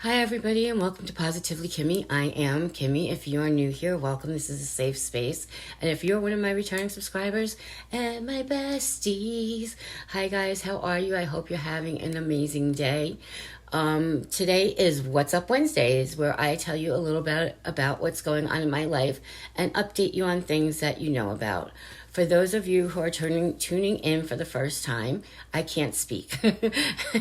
Hi, everybody, and welcome to Positively Kimmie. I am Kimmie. If you are new here, welcome. This is a safe space. And if you're one of my returning subscribers and my besties, hi, guys. How are you? I hope you're having an amazing day. Today is What's Up Wednesdays, where I tell you a little bit about what's going on in my life and update you on things that you know about. For those of you who are tuning in for the first time, I can't speak.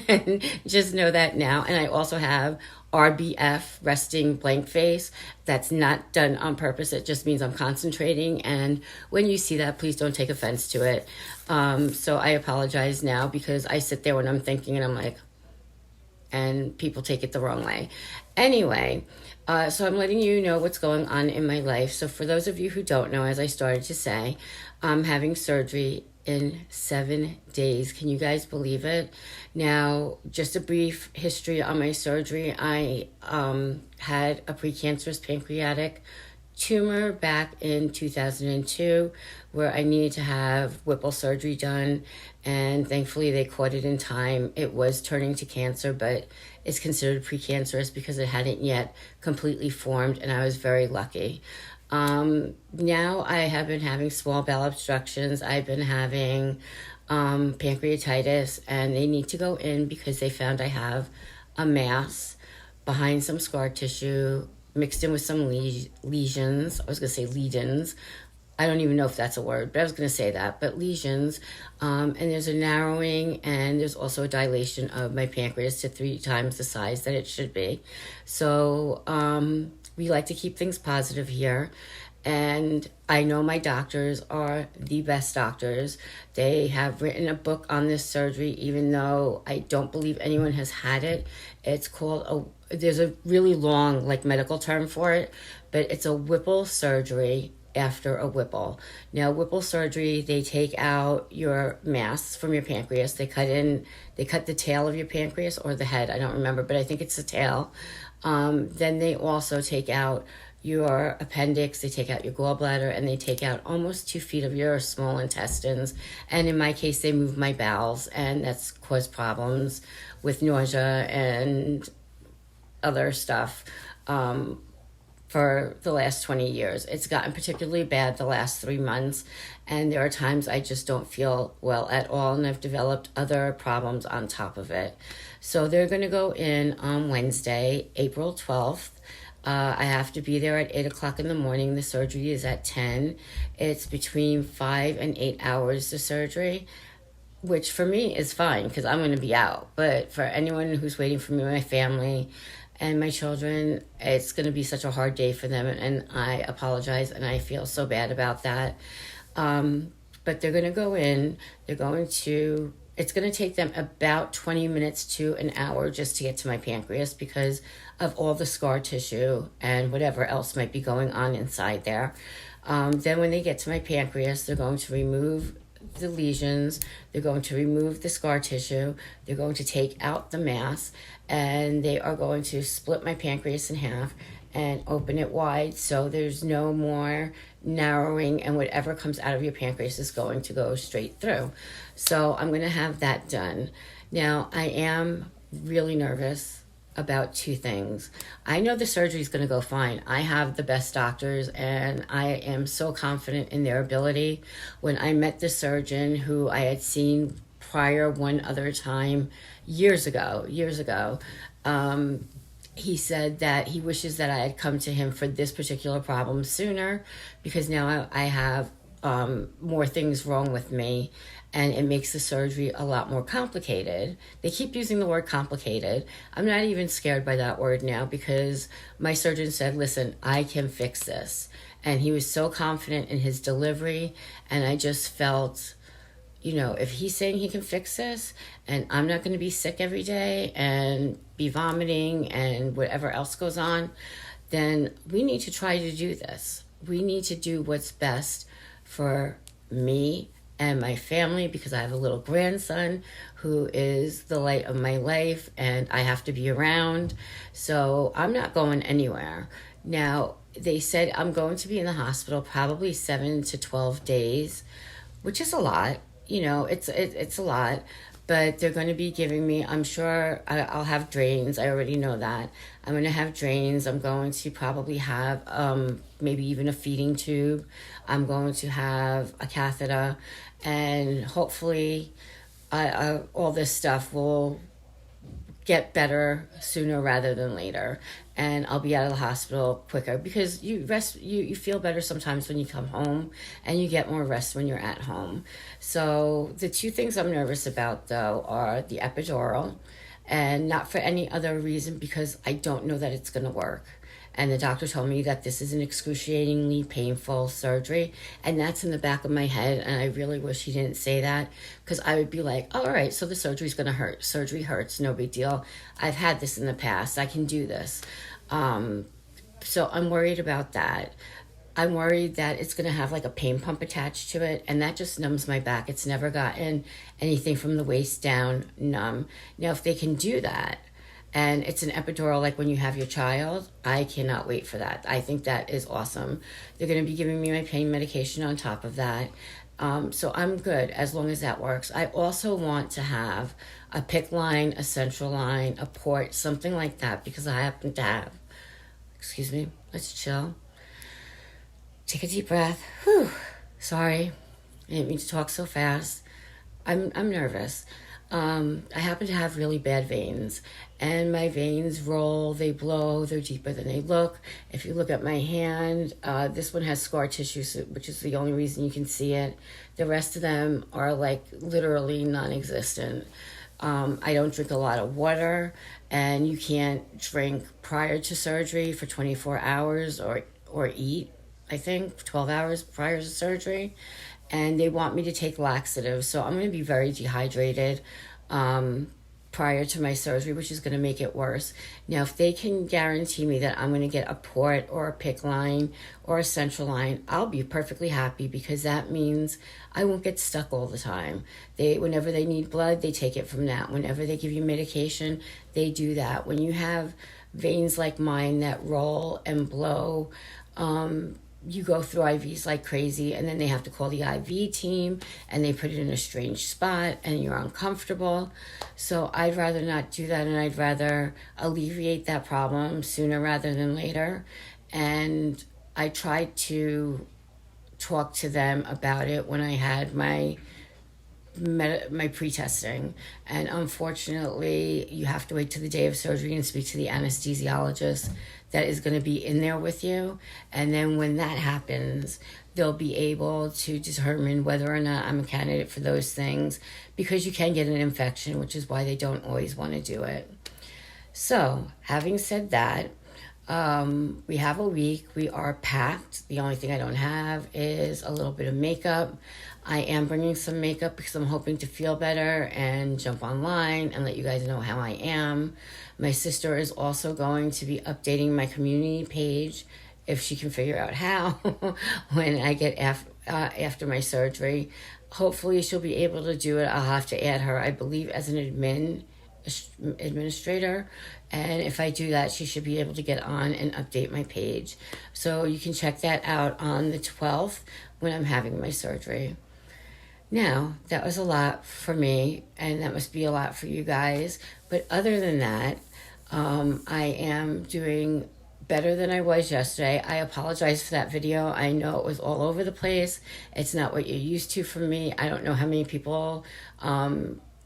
And just know that now. And I also have RBF, resting blank face. That's not done on purpose. It just means I'm concentrating. And when you see that, please don't take offense to it. So I apologize now because I sit there when I'm thinking and I'm like, and people take it the wrong way. Anyway, so I'm letting you know what's going on in my life. So for those of you who don't know, as I started to say, I'm having surgery in 7 days. Can you guys believe it? Now, just a brief history on my surgery. I had a precancerous pancreatic tumor back in 2002 where I needed to have Whipple surgery done, and thankfully they caught it in time. It was turning to cancer, but it's considered precancerous because it hadn't yet completely formed, and I was very lucky. Now I have been having small bowel obstructions. I've been having pancreatitis, and they need to go in because they found I have a mass behind some scar tissue mixed in with some lesions. I was going to say lesions. I don't even know if that's a word, but I was going to say that. But lesions, and there's a narrowing, and there's also a dilation of my pancreas to 3 times the size that it should be. So we like to keep things positive here. And I know my doctors are the best doctors. They have written a book on this surgery, even though I don't believe anyone has had it. It's called there's a really long medical term for it, but it's a Whipple surgery after a Whipple. Now, Whipple surgery, they take out your mass from your pancreas. They cut the tail of your pancreas or the head. I don't remember, but I think it's the tail. Then they also take out your appendix, they take out your gallbladder, and they take out almost 2 feet of your small intestines. And in my case, they move my bowels, and that's caused problems with nausea and other stuff for the last 20 years. It's gotten particularly bad the last 3 months, and there are times I just don't feel well at all, and I've developed other problems on top of it. So they're going to go in on Wednesday, April 12th. I have to be there at 8 o'clock in the morning. The surgery is at 10. It's between 5 and 8 hours, the surgery, which for me is fine because I'm going to be out. But for anyone who's waiting for me, my family and my children, it's going to be such a hard day for them. And I apologize, and I feel so bad about that. But they're going to go in. It's going to take them about 20 minutes to an hour just to get to my pancreas because of all the scar tissue and whatever else might be going on inside there. Then when they get to my pancreas, they're going to remove the lesions, they're going to remove the scar tissue, they're going to take out the mass, and they are going to split my pancreas in half and open it wide so there's no more narrowing, and whatever comes out of your pancreas is going to go straight through. So I'm going to have that done. Now, I am really nervous about 2 things. I know the surgery is going to go fine. I have the best doctors, and I am so confident in their ability. When I met the surgeon who I had seen prior one other time years ago, he said that he wishes that I had come to him for this particular problem sooner because now I have more things wrong with me, and it makes the surgery a lot more complicated. They keep using the word complicated. I'm not even scared by that word now because my surgeon said, listen, I can fix this. And he was so confident in his delivery, and I just felt, if he's saying he can fix this and I'm not going to be sick every day and be vomiting and whatever else goes on, then we need to try to do this. We need to do what's best for me and my family because I have a little grandson who is the light of my life and I have to be around. So I'm not going anywhere. Now, they said I'm going to be in the hospital probably 7 to 12 days, which is a lot. It's a lot, but they're going to be giving me, I'm sure I'll have drains. I already know that. I'm going to have drains. I'm going to probably have maybe even a feeding tube. I'm going to have a catheter, and hopefully all this stuff will get better sooner rather than later, and I'll be out of the hospital quicker, because you feel better sometimes when you come home, and you get more rest when you're at home. So the two things I'm nervous about, though, are the epidural, and not for any other reason, because I don't know that it's going to work. And the doctor told me that this is an excruciatingly painful surgery. And that's in the back of my head. And I really wish he didn't say that, because I would be like, all right, so the surgery's going to hurt. Surgery hurts. No big deal. I've had this in the past. I can do this. So I'm worried about that. I'm worried that it's going to have like a pain pump attached to it. And that just numbs my back. It's never gotten anything from the waist down numb. Now, if they can do that, and it's an epidural like when you have your child, I cannot wait for that. I think that is awesome. They're going to be giving me my pain medication on top of that. So I'm good as long as that works. I also want to have a PICC line, a central line, a port, something like that, because I happen to have, excuse me, let's chill. Take a deep breath. Whew. Sorry, I didn't mean to talk so fast. I'm nervous. I happen to have really bad veins, and my veins roll, they blow, they're deeper than they look. If you look at my hand, this one has scar tissue, which is the only reason you can see it. The rest of them are like literally non-existent. I don't drink a lot of water, and you can't drink prior to surgery for 24 hours or eat, I think, 12 hours prior to surgery. And they want me to take laxatives, so I'm going to be very dehydrated prior to my surgery, which is going to make it worse. Now, if they can guarantee me that I'm going to get a port or a PICC line or a central line, I'll be perfectly happy, because that means I won't get stuck all the time. Whenever they need blood, they take it from that. Whenever they give you medication, they do that. When you have veins like mine that roll and blow, you go through IVs like crazy, and then they have to call the IV team, and they put it in a strange spot, and you're uncomfortable. So I'd rather not do that, and I'd rather alleviate that problem sooner rather than later. And I tried to talk to them about it when I had my pre-testing, and unfortunately you have to wait till the day of surgery and speak to the anesthesiologist that is going to be in there with you, and then when that happens, they'll be able to determine whether or not I'm a candidate for those things, because you can get an infection, which is why they don't always want to do it. So having said that, we have a week. We are packed. The only thing I don't have is a little bit of makeup. I am bringing some makeup because I'm hoping to feel better and jump online and let you guys know how I am. My sister is also going to be updating my community page, if she can figure out how, when I get after my surgery. Hopefully she'll be able to do it. I'll have to add her, I believe, as an administrator, and if I do that, she should be able to get on and update my page. So you can check that out on the 12th when I'm having my surgery. Now, that was a lot for me, and that must be a lot for you guys, but other than that, I am doing better than I was yesterday. I apologize for that video. I know it was all over the place. It's not what you're used to from me. I don't know how many people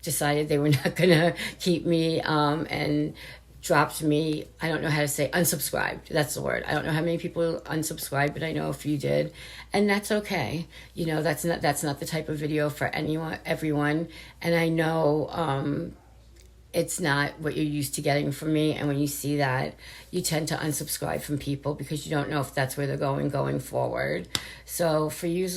decided they were not going to keep me and dropped me. I don't know how to say unsubscribed. That's the word. I don't know how many people unsubscribed, but I know a few did, and that's okay. You know, that's not the type of video for everyone, and I know it's not what you're used to getting from me, and when you see that, you tend to unsubscribe from people because you don't know if that's where they're going forward. So for you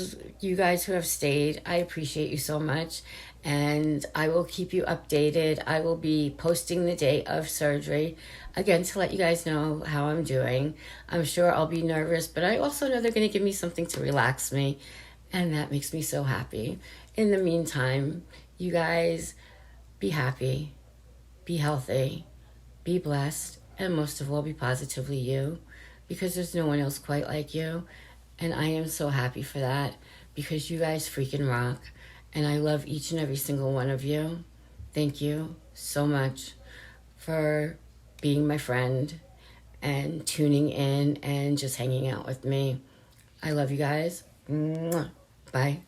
guys who have stayed, I appreciate you so much, and I will keep you updated. I will be posting the day of surgery, again, to let you guys know how I'm doing. I'm sure I'll be nervous, but I also know they're going to give me something to relax me, and that makes me so happy. In the meantime, you guys, be happy, be healthy, be blessed, and most of all, be positively you, because there's no one else quite like you, and I am so happy for that, because you guys freaking rock. And I love each and every single one of you. thank you so much for being my friend and tuning in and just hanging out with me. I love you guys. Mwah. Bye.